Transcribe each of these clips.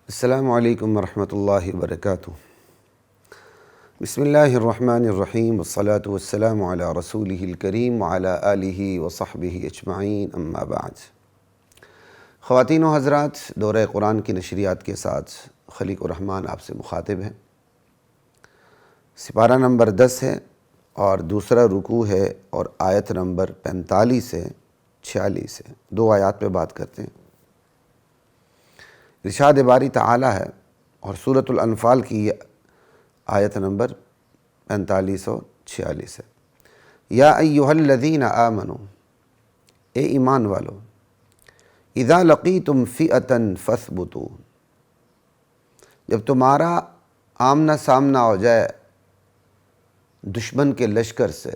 السلام علیکم ورحمۃ اللہ وبرکاتہ۔ بسم اللہ الرحمن الرحیم والصلاة والسلام علی رسولہ الکریم وعلی آلہ وصحبہ اجمعین، اما بعد۔ خواتین و حضرات، دورہ قرآن کی نشریات کے ساتھ خلیق الرحمن آپ سے مخاطب ہے۔ سپارہ نمبر 10 ہے اور دوسرا رکوع ہے اور آیت نمبر 45 سے 46 ہے۔ دو آیات پہ بات کرتے ہیں۔ ارشاد باری تعالی ہے اور سورۃ الانفال کی یہ آیت نمبر 45 اور 46 ہے۔ یا ایھا الذین آمنوا، اے ایمان والو، اذا لقیتم فئۃ فاثبتوا، جب تمہارا آمنا سامنا ہو جائے دشمن کے لشکر سے،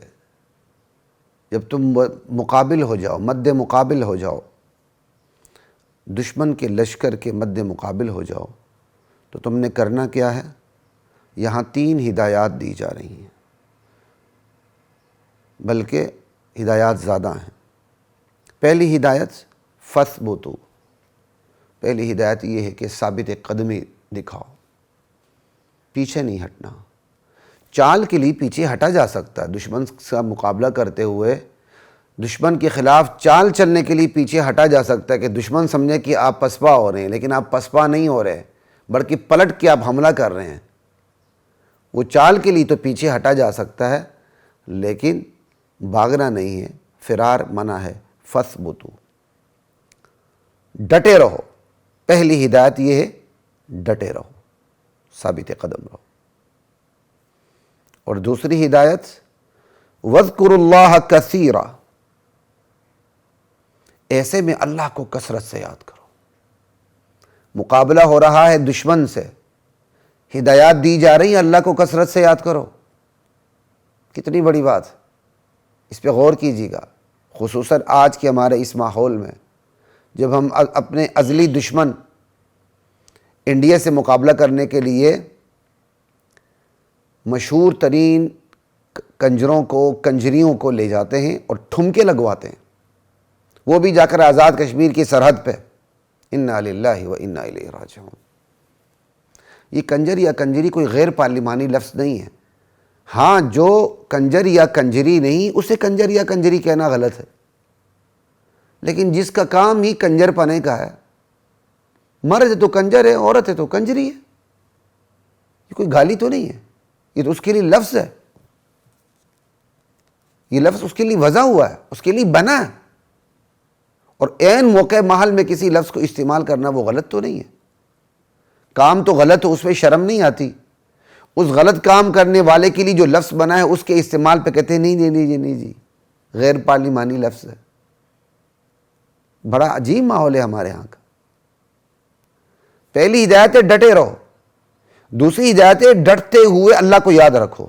جب تم مقابل ہو جاؤ، مد مقابل ہو جاؤ، دشمن کے لشکر کے مد مقابل ہو جاؤ، تو تم نے کرنا کیا ہے؟ یہاں 3 ہدایات دی جا رہی ہیں، بلکہ ہدایات زیادہ ہیں۔ پہلی ہدایت فثبتوا، پہلی ہدایت یہ ہے کہ ثابت قدمی دکھاؤ، پیچھے نہیں ہٹنا۔ چال کے لیے پیچھے ہٹا جا سکتا ہے، دشمن کا مقابلہ کرتے ہوئے دشمن کے خلاف چال چلنے کے لیے پیچھے ہٹا جا سکتا ہے کہ دشمن سمجھے کہ آپ پسپا ہو رہے ہیں، لیکن آپ پسپا نہیں ہو رہے، بلکہ پلٹ کے آپ حملہ کر رہے ہیں۔ وہ چال کے لیے تو پیچھے ہٹا جا سکتا ہے، لیکن بھاگنا نہیں ہے، فرار منع ہے۔ فثبتوا، ڈٹے رہو۔ پہلی ہدایت یہ ہے، ڈٹے رہو، ثابت قدم رہو۔ اور دوسری ہدایت وَاذْكُرُوا اللَّهَ كَثِيرًا، ایسے میں اللہ کو کثرت سے یاد کرو۔ مقابلہ ہو رہا ہے دشمن سے، ہدایات دی جا رہی ہیں، اللہ کو کثرت سے یاد کرو۔ کتنی بڑی بات، اس پہ غور کیجیے گا، خصوصاً آج کے ہمارے اس ماحول میں، جب ہم اپنے ازلی دشمن انڈیا سے مقابلہ کرنے کے لیے مشہور ترین کنجروں کو، کنجریوں کو لے جاتے ہیں اور ٹھمکے لگواتے ہیں، وہ بھی جا کر آزاد کشمیر کی سرحد پہ۔ انا للہ و انا الیہ راجعون۔ یہ کنجر یا کنجری کوئی غیر پارلیمانی لفظ نہیں ہے۔ ہاں، جو کنجر یا کنجری نہیں، اسے کنجر یا کنجری کہنا غلط ہے، لیکن جس کا کام ہی کنجر پنے کا ہے، مرد ہے تو کنجر ہے، عورت ہے تو کنجری ہے، یہ کوئی گالی تو نہیں ہے، یہ تو اس کے لیے لفظ ہے، یہ لفظ اس کے لیے وضع ہوا ہے، اس کے لیے بنا ہے، اور عین موقع محل میں کسی لفظ کو استعمال کرنا وہ غلط تو نہیں ہے۔ کام تو غلط ہو، اس پہ شرم نہیں آتی، اس غلط کام کرنے والے کے لیے جو لفظ بنا ہے اس کے استعمال پہ کہتے ہیں نہیں جی، غیر پارلیمانی لفظ ہے۔ بڑا عجیب ماحول ہے ہمارے ہاں کا۔ پہلی ہدایت ہے ڈٹے رہو، دوسری ہدایت ہے ڈٹتے ہوئے اللہ کو یاد رکھو۔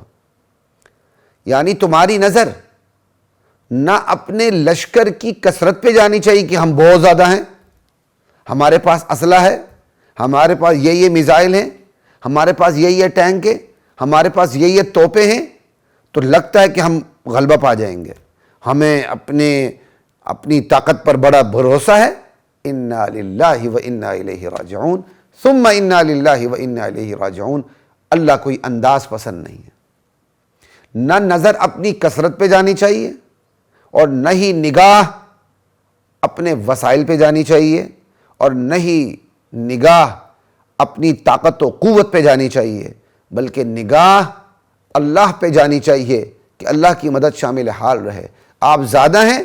یعنی تمہاری نظر نہ اپنے لشکر کی کثرت پہ جانی چاہیے کہ ہم بہت زیادہ ہیں، ہمارے پاس اسلحہ ہے، ہمارے پاس یہ میزائل ہیں، ہمارے پاس یہ ٹینک ہے، ہمارے پاس یہ توپیں ہیں، تو لگتا ہے کہ ہم غلبہ پا جائیں گے، ہمیں اپنی طاقت پر بڑا بھروسہ ہے۔ انا للہ و انا الیہ راجعون، ثم انا للہ و انا الیہ راجعون۔ اللہ کوئی انداز پسند نہیں ہے۔ نہ نظر اپنی کثرت پہ جانی چاہیے، اور نہ ہی نگاہ اپنے وسائل پہ جانی چاہیے، اور نہ ہی نگاہ اپنی طاقت و قوت پہ جانی چاہیے، بلکہ نگاہ اللہ پہ جانی چاہیے کہ اللہ کی مدد شامل حال رہے۔ آپ زیادہ ہیں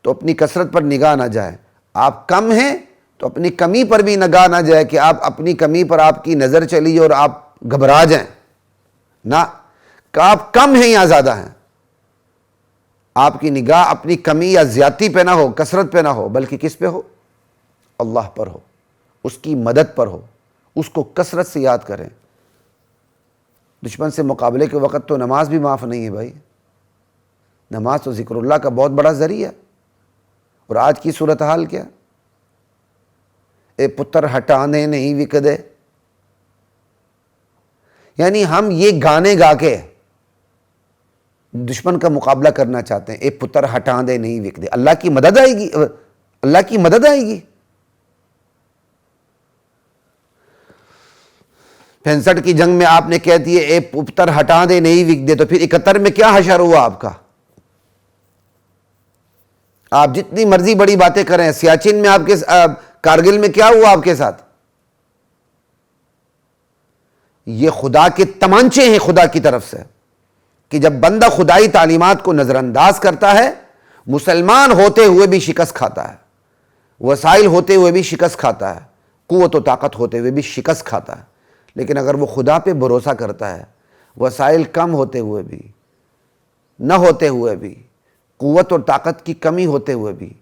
تو اپنی کثرت پر نگاہ نہ جائے، آپ کم ہیں تو اپنی کمی پر بھی نگاہ نہ جائے کہ آپ اپنی کمی پر آپ کی نظر چلی اور آپ گھبرا جائیں۔ نہ، کہ آپ کم ہیں یا زیادہ ہیں، آپ کی نگاہ اپنی کمی یا زیادتی پہ نہ ہو، کثرت پہ نہ ہو، بلکہ کس پہ ہو؟ اللہ پر ہو، اس کی مدد پر ہو، اس کو کثرت سے یاد کریں۔ دشمن سے مقابلے کے وقت تو نماز بھی معاف نہیں ہے بھائی، نماز تو ذکر اللہ کا بہت بڑا ذریعہ۔ اور آج کی صورتحال کیا؟ اے پتر ہٹانے نہیں وکدے، یعنی ہم یہ گانے گا کے دشمن کا مقابلہ کرنا چاہتے ہیں۔ اے پتر ہٹا دے نہیں وک دے، اللہ کی مدد آئے گی، اللہ کی مدد آئے گی۔ 65 کی جنگ میں آپ نے کہہ دیے اے پتر ہٹا دے نہیں وک دے، تو پھر 71 میں کیا حشر ہوا آپ کا؟ آپ جتنی مرضی بڑی باتیں کریں، سیاچن میں آپ کے کارگل میں کیا ہوا آپ کے ساتھ؟ یہ خدا کے تمانچے ہیں خدا کی طرف سے، کہ جب بندہ خدائی تعلیمات کو نظر انداز کرتا ہے، مسلمان ہوتے ہوئے بھی شکست کھاتا ہے، وسائل ہوتے ہوئے بھی شکست کھاتا ہے، قوت و طاقت ہوتے ہوئے بھی شکست کھاتا ہے، لیکن اگر وہ خدا پہ بھروسہ کرتا ہے، وسائل کم ہوتے ہوئے بھی، نہ ہوتے ہوئے بھی، قوت اور طاقت کی کمی ہوتے ہوئے بھی،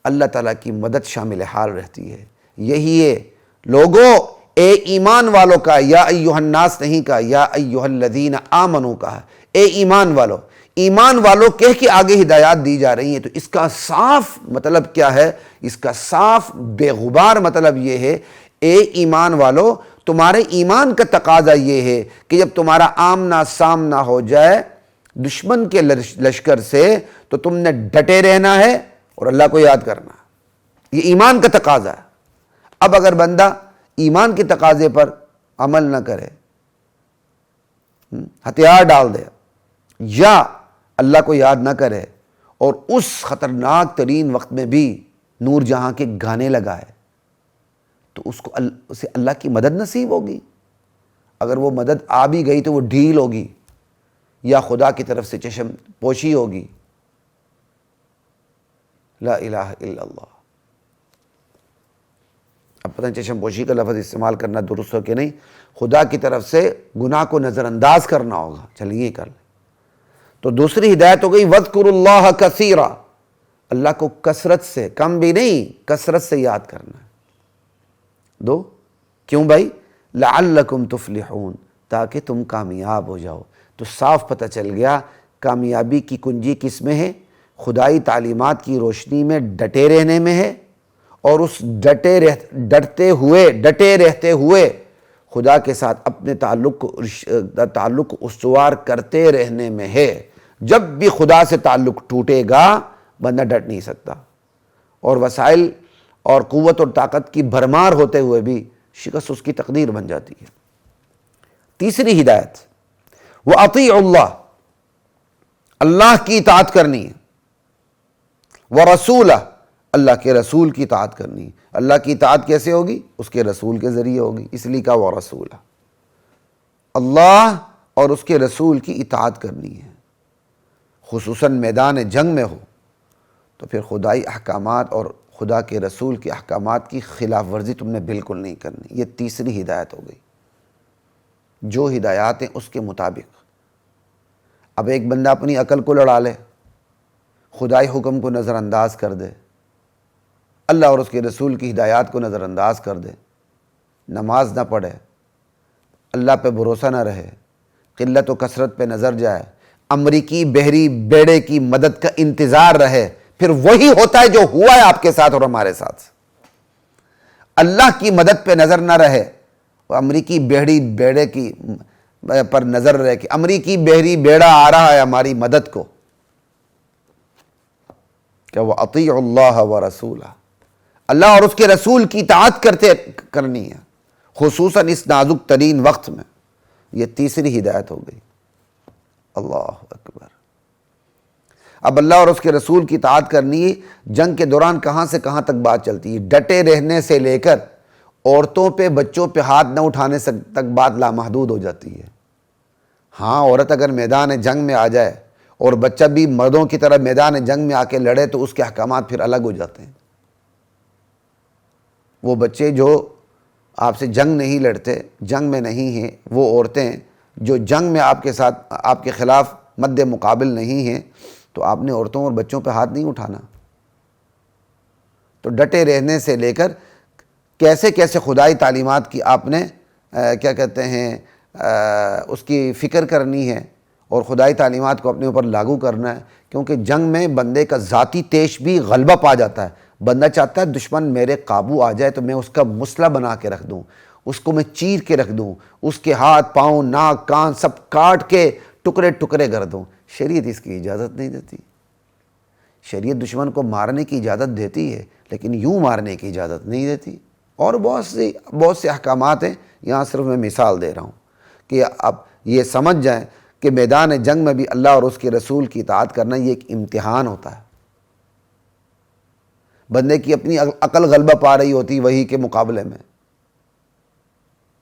اللہ تعالیٰ کی مدد شامل حال رہتی ہے۔ یہی ہے لوگوں، اے ایمان والوں کا، یا ایہا الناس نہیں کہا، یا ایہا الذین آمنوا کہا، اے ایمان والو۔ ایمان والو کہہ کے آگے ہدایات دی جا رہی ہیں، تو اس کا صاف مطلب کیا ہے؟ اس کا صاف بے غبار مطلب یہ ہے، اے ایمان والو، تمہارے ایمان کا تقاضا یہ ہے کہ جب تمہارا آمنا سامنا ہو جائے دشمن کے لشکر سے، تو تم نے ڈٹے رہنا ہے اور اللہ کو یاد کرنا ہے۔ یہ ایمان کا تقاضا ہے۔ اب اگر بندہ ایمان کے تقاضے پر عمل نہ کرے، ہتھیار ڈال دے، یا اللہ کو یاد نہ کرے، اور اس خطرناک ترین وقت میں بھی نور جہاں کے گانے لگائے، تو اسے اللہ کی مدد نصیب ہوگی۔ اگر وہ مدد آ بھی گئی تو وہ ڈھیل ہوگی، یا خدا کی طرف سے چشم پوشی ہوگی۔ لا الہ الا اللہ۔ اب پتہ چشم پوشی کا لفظ استعمال کرنا درست ہو کہ نہیں، خدا کی طرف سے گناہ کو نظر انداز کرنا ہوگا۔ چلیے کر لیں۔ تو دوسری ہدایت ہو گئی وَاذْكُرُوا اللَّهَ كَثِيرًا، اللہ کو کثرت سے، کم بھی نہیں، کثرت سے یاد کرنا ہے۔ دو کیوں بھائی؟ لَعَلَّكُمْ تُفْلِحُونَ، تاکہ تم کامیاب ہو جاؤ۔ تو صاف پتہ چل گیا کامیابی کی کنجی کس میں ہے؟ خدائی تعلیمات کی روشنی میں ڈٹے رہنے میں ہے، اور اس ڈٹے رہتے ہوئے خدا کے ساتھ اپنے تعلق استوار کرتے رہنے میں ہے۔ جب بھی خدا سے تعلق ٹوٹے گا بندہ ڈٹ نہیں سکتا، اور وسائل اور قوت اور طاقت کی بھرمار ہوتے ہوئے بھی شکست اس کی تقدیر بن جاتی ہے۔ تیسری ہدایت وَأَطِيعُوا اللَّهَ، اللہ کی اطاعت کرنی ہے، وَرَسُولَهُ، اللہ کے رسول کی اطاعت کرنی ہے۔ اللہ کی اطاعت کیسے ہوگی؟ اس کے رسول کے ذریعے ہوگی، اس لیے کہا وَرَسُولَهُ، اللہ اور اس کے رسول کی اطاعت کرنی ہے۔ خصوصاً میدان جنگ میں ہو تو پھر خدائی احکامات اور خدا کے رسول کے احکامات کی خلاف ورزی تم نے بالکل نہیں کرنی۔ یہ تیسری ہدایت ہو گئی، جو ہدایات ہیں اس کے مطابق۔ اب ایک بندہ اپنی عقل کو لڑا لے، خدائی حکم کو نظر انداز کر دے، اللہ اور اس کے رسول کی ہدایات کو نظر انداز کر دے، نماز نہ پڑھے، اللہ پہ بھروسہ نہ رہے، قلت و کثرت پہ نظر جائے، امریکی بحری بیڑے کی مدد کا انتظار رہے، پھر وہی ہوتا ہے جو ہوا ہے آپ کے ساتھ اور ہمارے ساتھ۔ اللہ کی مدد پہ نظر نہ رہے، وہ امریکی بحری بیڑے کی پر نظر رہے کہ امریکی بحری بیڑا آ رہا ہے ہماری مدد کو، کہ وہ اطیعوا اللہ ورسولہ، اللہ اور اس کے رسول کی اطاعت کرنی ہے، خصوصاً اس نازک ترین وقت میں۔ یہ تیسری ہدایت ہو گئی۔ اللہ اکبر۔ اب اللہ اور اس کے رسول کی اطاعت کرنی ہے۔ جنگ کے دوران کہاں سے کہاں تک بات چلتی ہے؟ ڈٹے رہنے سے لے کر عورتوں پہ بچوں پہ ہاتھ نہ اٹھانے تک بات لامحدود ہو جاتی ہے۔ ہاں، عورت اگر میدان جنگ میں آ جائے اور بچہ بھی مردوں کی طرح میدان جنگ میں آ کے لڑے تو اس کے احکامات پھر الگ ہو جاتے ہیں۔ وہ بچے جو آپ سے جنگ نہیں لڑتے، جنگ میں نہیں ہیں، وہ عورتیں جو جنگ میں آپ کے ساتھ، آپ کے خلاف مد مقابل نہیں ہیں، تو آپ نے عورتوں اور بچوں پہ ہاتھ نہیں اٹھانا۔ تو ڈٹے رہنے سے لے کر کیسے کیسے خدائی تعلیمات کی آپ نے کیا کہتے ہیں اس کی فکر کرنی ہے اور خدائی تعلیمات کو اپنے اوپر لاگو کرنا ہے، کیونکہ جنگ میں بندے کا ذاتی تیش بھی غلبہ پا جاتا ہے۔ بندہ چاہتا ہے دشمن میرے قابو آ جائے تو میں اس کا مسئلہ بنا کے رکھ دوں، اس کو میں چیر کے رکھ دوں، اس کے ہاتھ پاؤں ناک کان سب کاٹ کے ٹکڑے ٹکڑے کر دوں۔ شریعت اس کی اجازت نہیں دیتی۔ شریعت دشمن کو مارنے کی اجازت دیتی ہے لیکن یوں مارنے کی اجازت نہیں دیتی۔ اور بہت سے احکامات ہیں، یہاں صرف میں مثال دے رہا ہوں۔ کہ اب یہ سمجھ جائیں کہ میدان جنگ میں بھی اللہ اور اس کے رسول کی اطاعت کرنا یہ ایک امتحان ہوتا ہے. بندے کی اپنی عقل غلبہ پا رہی ہوتی وہی کے مقابلے میں.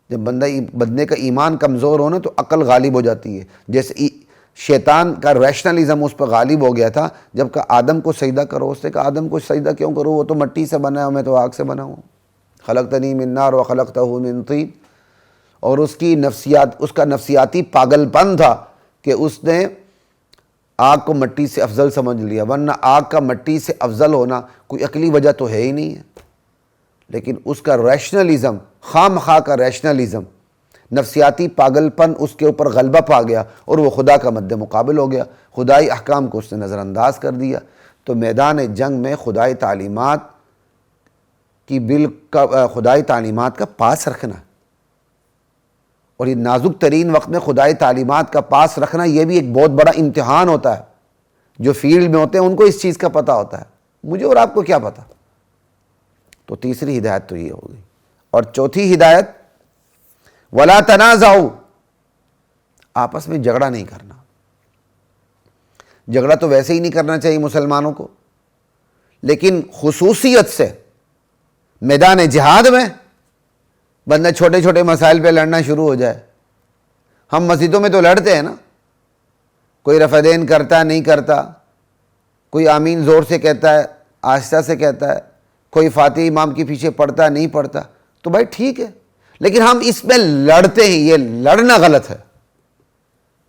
جب بندے کا ایمان کمزور ہونا تو عقل غالب ہو جاتی ہے. جیسے شیطان کا ریشنلزم اس پہ غالب ہو گیا تھا جب کہ آدم کو سجدہ کرو. اس نے کہا آدم کو سجدہ کیوں کروں, وہ تو مٹی سے بنا ہے, میں تو آگ سے بنا ہوں. خلقتنی من نار وخلقتہ من طین. اور اس کا نفسیاتی پاگل پن تھا کہ اس نے آگ کو مٹی سے افضل سمجھ لیا, ورنہ آگ کا مٹی سے افضل ہونا کوئی عقلی وجہ تو ہے ہی نہیں ہے. لیکن اس کا ریشنلزم, خواہ مخواہ کا ریشنلزم, نفسیاتی پاگل پن اس کے اوپر غلبہ پا گیا اور وہ خدا کا مد مقابل ہو گیا. خدائی احکام کو اس نے نظر انداز کر دیا. تو میدان جنگ میں خدائی تعلیمات کا پاس رکھنا, اور یہ نازک ترین وقت میں خدائی تعلیمات کا پاس رکھنا, یہ بھی ایک بہت بڑا امتحان ہوتا ہے. جو فیلڈ میں ہوتے ہیں ان کو اس چیز کا پتہ ہوتا ہے, مجھے اور آپ کو کیا پتہ. تو تیسری ہدایت تو یہ ہوگی. اور چوتھی ہدایت, وَلَا تَنَازَعُوا, آپس میں جھگڑا نہیں کرنا. جھگڑا تو ویسے ہی نہیں کرنا چاہیے مسلمانوں کو, لیکن خصوصیت سے میدان جہاد میں بندہ چھوٹے چھوٹے مسائل پہ لڑنا شروع ہو جائے. ہم مسجدوں میں تو لڑتے ہیں نا, کوئی رفع دین کرتا ہے نہیں کرتا, کوئی آمین زور سے کہتا ہے آہستہ سے کہتا ہے, کوئی فاتح امام کے پیچھے پڑھتا ہے نہیں پڑھتا, تو بھائی ٹھیک ہے, لیکن ہم اس میں لڑتے ہیں. یہ لڑنا غلط ہے.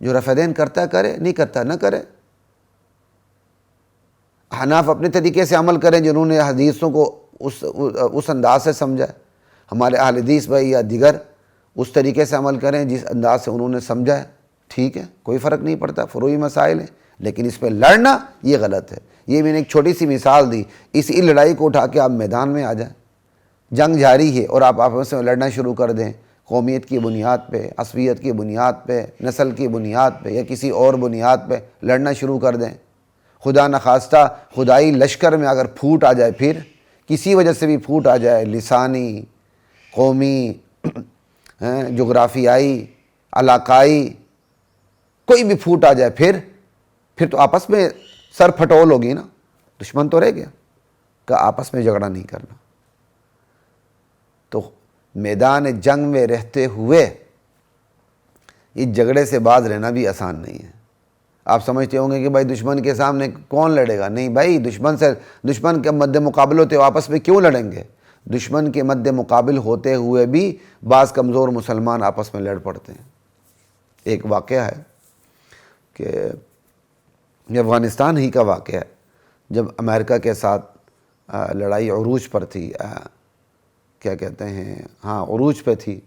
جو رفع دین کرتا ہے کرے, نہیں کرتا نہ کرے. حناف اپنے طریقے سے عمل کریں جنہوں نے حدیثوں کو اس انداز سے سمجھا ہے. ہمارے اہل حدیث بھائی یا دیگر اس طریقے سے عمل کریں جس انداز سے انہوں نے سمجھا ہے, ٹھیک ہے, کوئی فرق نہیں پڑتا, فروعی مسائل ہیں. لیکن اس پہ لڑنا یہ غلط ہے. یہ میں نے ایک چھوٹی سی مثال دی. اسی لڑائی کو اٹھا کے آپ میدان میں آ جائیں, جنگ جاری ہے اور آپ آپس میں لڑنا شروع کر دیں, قومیت کی بنیاد پہ, عصبیت کی بنیاد پہ, نسل کی بنیاد پہ یا کسی اور بنیاد پہ لڑنا شروع کر دیں. خدا نخواستہ خدائی لشکر میں اگر پھوٹ آ جائے, پھر کسی وجہ سے بھی پھوٹ آ جائے, لسانی, قومی, جغرافیائی, علاقائی, کوئی بھی پھوٹ آ جائے, پھر تو آپس میں سر پھٹول ہوگی نا. دشمن تو رہ گیا, کہ آپس میں جھگڑا نہیں کرنا. تو میدان جنگ میں رہتے ہوئے اس جھگڑے سے باز رہنا بھی آسان نہیں ہے. آپ سمجھتے ہوں گے کہ بھائی دشمن کے سامنے کون لڑے گا. نہیں بھائی, دشمن کے مد مقابل ہوتے ہو آپس میں کیوں لڑیں گے. دشمن کے مد مقابل ہوتے ہوئے بھی بعض کمزور مسلمان آپس میں لڑ پڑتے ہیں. ایک واقعہ ہے کہ یہ افغانستان ہی کا واقعہ ہے, جب امریکہ کے ساتھ لڑائی عروج پر تھی, کیا کہتے ہیں, ہاں عروج پہ تھی.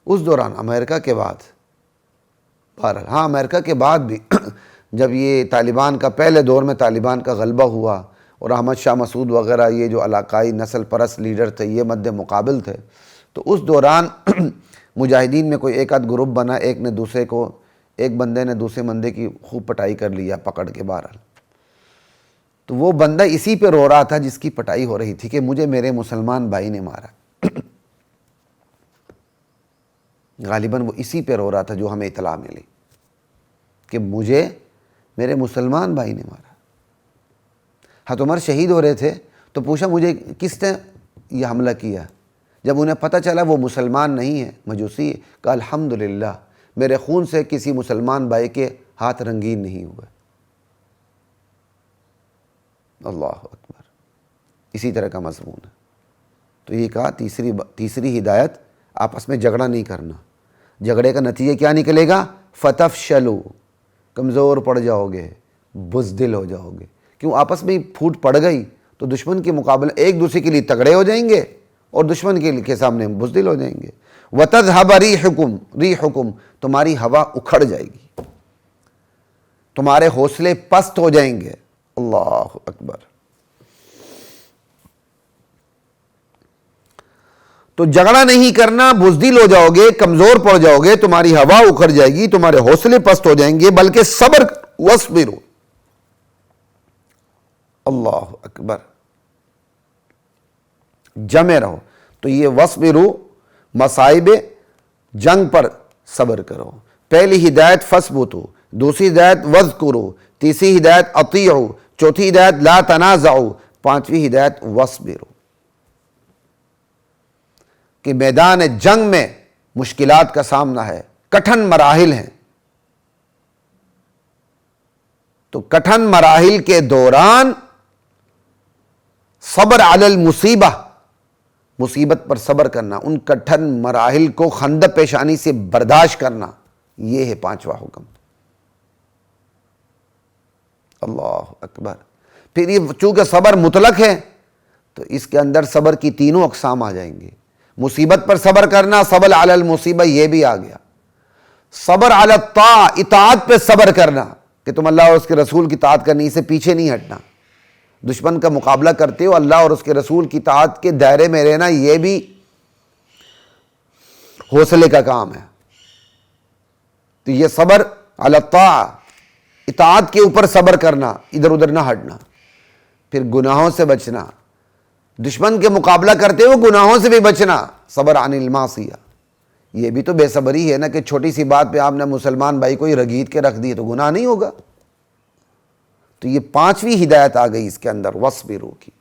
اس دوران امریکہ کے بعد, ہاں امریکہ کے بعد بھی جب یہ طالبان کا پہلے دور میں طالبان کا غلبہ ہوا اور احمد شاہ مسعود وغیرہ یہ جو علاقائی نسل پرست لیڈر تھے یہ مد مقابل تھے, تو اس دوران مجاہدین میں کوئی ایک آدھ گروپ بنا, ایک بندے نے دوسرے بندے کی خوب پٹائی کر لیا پکڑ کے. بہرحال تو وہ بندہ اسی پہ رو رہا تھا جس کی پٹائی ہو رہی تھی کہ مجھے میرے مسلمان بھائی نے مارا. غالباً وہ اسی پہ رو رہا تھا جو ہمیں اطلاع ملی کہ مجھے میرے مسلمان بھائی نے مارا. حضرت عمر شہید ہو رہے تھے تو پوچھا مجھے کس نے یہ حملہ کیا. جب انہیں پتہ چلا وہ مسلمان نہیں ہے, مجوسی ہے, کہا الحمدللہ میرے خون سے کسی مسلمان بھائی کے ہاتھ رنگین نہیں ہوئے. اللہ اکبر. اسی طرح کا مضمون ہے. تو یہ کہا تیسری ہدایت, آپس میں جھگڑا نہیں کرنا. جھگڑے کا نتیجہ کیا نکلے گا؟ فتفشلوا, کمزور پڑ جاؤ گے, بزدل ہو جاؤ گے. کیوں؟ آپس میں پھوٹ پڑ گئی تو دشمن کے مقابلے ایک دوسرے کے لیے تگڑے ہو جائیں گے اور دشمن کے سامنے بزدل ہو جائیں گے. وَتَذْهَبَ رِيحُكُمْ, تمہاری ہوا اکھڑ جائے گی, تمہارے حوصلے پست ہو جائیں گے. اللہ اکبر. تو جھگڑا نہیں کرنا, بزدل ہو جاؤ گے, کمزور پڑ جاؤ گے, تمہاری ہوا اکھڑ جائے گی, تمہارے حوصلے پست ہو جائیں گے, بلکہ صبر وَاصْبِرُوا. اللہ اکبر. جمے رہو. تو یہ وَاصْبِرُوا مصائب جنگ پر صبر کرو۔ پہلی ہدایت فثبتوا، دوسری ہدایت وذکروا، تیسری ہدایت اطیعوا، چوتھی ہدایت لا تنازعوا، پانچویں ہدایت واصبروا۔ کہ میدان جنگ میں مشکلات کا سامنا ہے، کٹھن مراحل ہیں، تو کٹھن مراحل کے دوران صبر علی المصیبہ، مصیبت پر صبر کرنا، ان کٹھن مراحل کو خندہ پیشانی سے برداشت کرنا، یہ ہے پانچواں حکم۔ اللہ اکبر۔ پھر یہ چونکہ صبر مطلق ہے تو اس کے اندر صبر کی تینوں اقسام آ جائیں گے۔ مصیبت پر صبر کرنا، صبر علی المصیبہ، یہ بھی آ گیا۔ صبر علی الطاعہ، اطاعت پہ صبر کرنا، کہ تم اللہ اور اس کے رسول کی اطاعت کرنے سے پیچھے نہیں ہٹنا۔ دشمن کا مقابلہ کرتے ہو، اللہ اور اس کے رسول کی اطاعت کے دائرے میں رہنا، یہ بھی حوصلے کا کام ہے۔ تو یہ صبر علی الطاعہ، اطاعت کے اوپر صبر کرنا، ادھر ادھر نہ ہٹنا۔ پھر گناہوں سے بچنا، دشمن کے مقابلہ کرتے ہو گناہوں سے بھی بچنا، صبر عن المعصیہ۔ یہ بھی تو بے صبری ہے نا، کہ چھوٹی سی بات پہ آپ نے مسلمان بھائی کو ہی رگید کے رکھ دی تو گناہ نہیں ہوگا؟ تو یہ پانچویں ہدایت آ گئی اس کے اندر، وَاصْبِرُوا کی،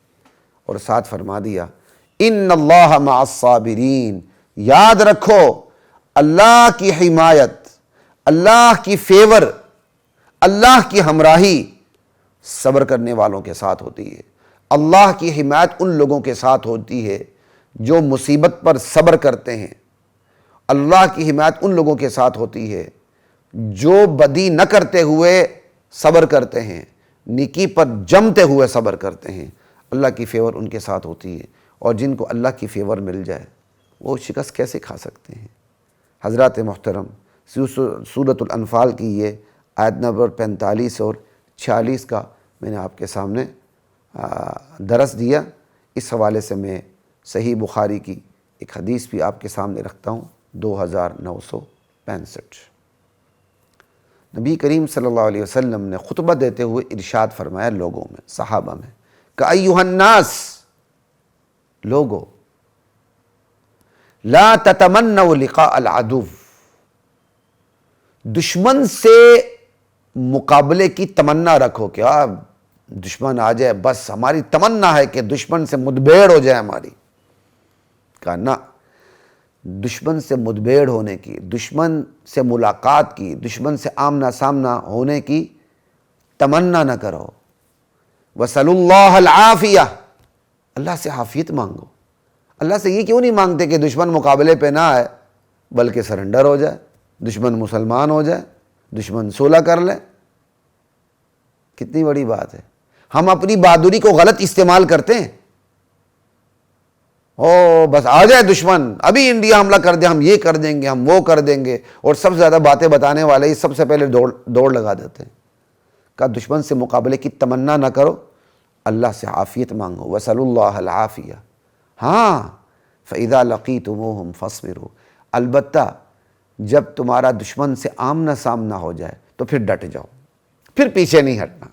اور ساتھ فرما دیا ان اللہ مع الصابرین۔ یاد رکھو اللہ کی حمایت، اللہ کی فیور، اللہ کی ہمراہی صبر کرنے والوں کے ساتھ ہوتی ہے۔ اللہ کی حمایت ان لوگوں کے ساتھ ہوتی ہے جو مصیبت پر صبر کرتے ہیں۔ اللہ کی حمایت ان لوگوں کے ساتھ ہوتی ہے جو بدی نہ کرتے ہوئے صبر کرتے ہیں، نیکی پر جمتے ہوئے صبر کرتے ہیں۔ اللہ کی فیور ان کے ساتھ ہوتی ہے، اور جن کو اللہ کی فیور مل جائے وہ شکست کیسے کھا سکتے ہیں؟ حضرات محترم، سورۃ الانفال کی یہ آیت نمبر 45 اور 46 کا میں نے آپ کے سامنے درس دیا۔ اس حوالے سے میں صحیح بخاری کی ایک حدیث بھی آپ کے سامنے رکھتا ہوں، 2965۔ نبی کریم صلی اللہ علیہ وسلم نے خطبہ دیتے ہوئے ارشاد فرمایا لوگوں میں، صحابہ میں، کہ ایھا الناس، لوگو، لا تتمنوا لقاء العدو، دشمن سے مقابلے کی تمنا رکھو، کیا دشمن آ جائے، بس ہماری تمنا ہے کہ دشمن سے مدبھیڑ ہو جائے ہماری۔ کہا نہ، دشمن سے مدبھیڑ ہونے کی، دشمن سے ملاقات کی، دشمن سے آمنا سامنا ہونے کی تمنا نہ کرو۔ وَسَلُوا اللَّهَ الْعَافِيَةَ، اللہ سے عافیت مانگو۔ اللہ سے یہ کیوں نہیں مانگتے کہ دشمن مقابلے پہ نہ آئے، بلکہ سرنڈر ہو جائے، دشمن مسلمان ہو جائے، دشمن صلح کر لے؟ کتنی بڑی بات ہے۔ ہم اپنی بہادری کو غلط استعمال کرتے ہیں۔ بس آ جائے دشمن، ابھی انڈیا حملہ کر دے، ہم یہ کر دیں گے، ہم وہ کر دیں گے، اور سب سے زیادہ باتیں بتانے والے ہی سب سے پہلے دوڑ لگا دیتے ہیں۔ کہا دشمن سے مقابلے کی تمنا نہ کرو، اللہ سے عافیت مانگو۔ وَسَلُوا اللَّهَ الْعَافِيَةَ، ہاں، فَإِذَا لَقِيتُمُوهُمْ فَاصْبِرُوا، البتہ جب تمہارا دشمن سے آمنا سامنا ہو جائے تو پھر ڈٹ جاؤ، پھر پیچھے نہیں ہٹنا۔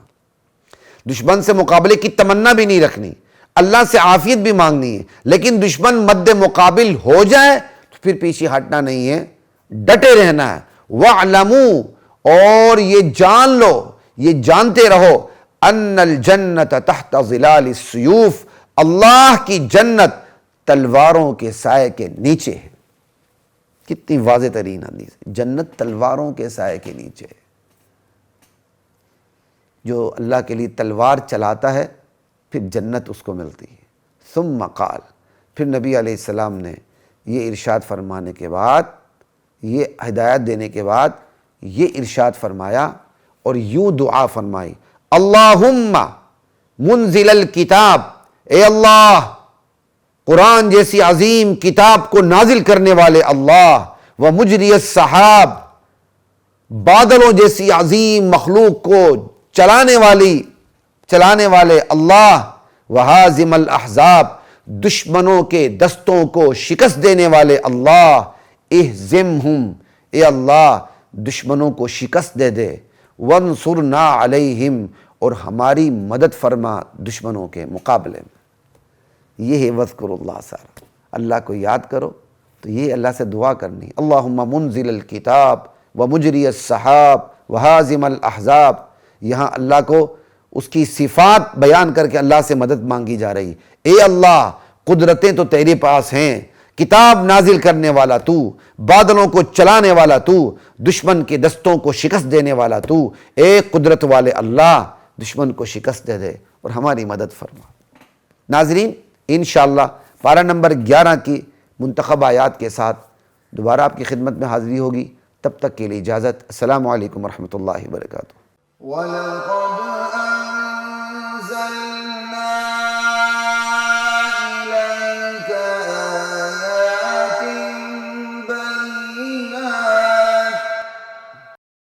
دشمن سے مقابلے کی تمنا بھی نہیں رکھنی، اللہ سے عافیت بھی مانگنی ہے، لیکن دشمن مد مقابل ہو جائے تو پھر پیچھے ہٹنا نہیں ہے، ڈٹے رہنا ہے۔ وَاعْلَمُوا، اور یہ جان لو، یہ جانتے رہو، ان الجنت تحت ظلال السیوف، اللہ کی جنت تلواروں کے سائے کے نیچے ہے۔ کتنی واضح ترین حدیث ہے، جنت تلواروں کے سائے کے نیچے ہے۔ جو اللہ کے لیے تلوار چلاتا ہے پھر جنت اس کو ملتی ہے۔ ثم قال، پھر نبی علیہ السلام نے یہ ارشاد فرمانے کے بعد، یہ ہدایت دینے کے بعد یہ ارشاد فرمایا اور یوں دعا فرمائی، اللہم منزل الکتاب، اے اللہ قرآن جیسی عظیم کتاب کو نازل کرنے والے اللہ، و مجری السحاب، بادلوں جیسی عظیم مخلوق کو چلانے والے اللہ، وہازم الاحزاب، دشمنوں کے دستوں کو شکست دینے والے اللہ، اہزمہم، اے اللہ دشمنوں کو شکست دے دے، وانصرنا علیہم، اور ہماری مدد فرما دشمنوں کے مقابلے میں۔ یہ ہے وذکر اللہ سارا، اللہ کو یاد کرو، تو یہ اللہ سے دعا کرنی، اللہم منزل الکتاب و مجری السحاب و ہازم الاحزاب۔ یہاں اللہ کو اس کی صفات بیان کر کے اللہ سے مدد مانگی جا رہی، اے اللہ قدرتیں تو تیرے پاس ہیں، کتاب نازل کرنے والا تو، بادلوں کو چلانے والا تو، دشمن کے دستوں کو شکست دینے والا تو، اے قدرت والے اللہ دشمن کو شکست دے دے اور ہماری مدد فرما۔ ناظرین انشاءاللہ پارہ نمبر 11 کی منتخب آیات کے ساتھ دوبارہ آپ کی خدمت میں حاضری ہوگی، تب تک کے لیے اجازت، السلام علیکم ورحمۃ اللہ وبرکاتہ۔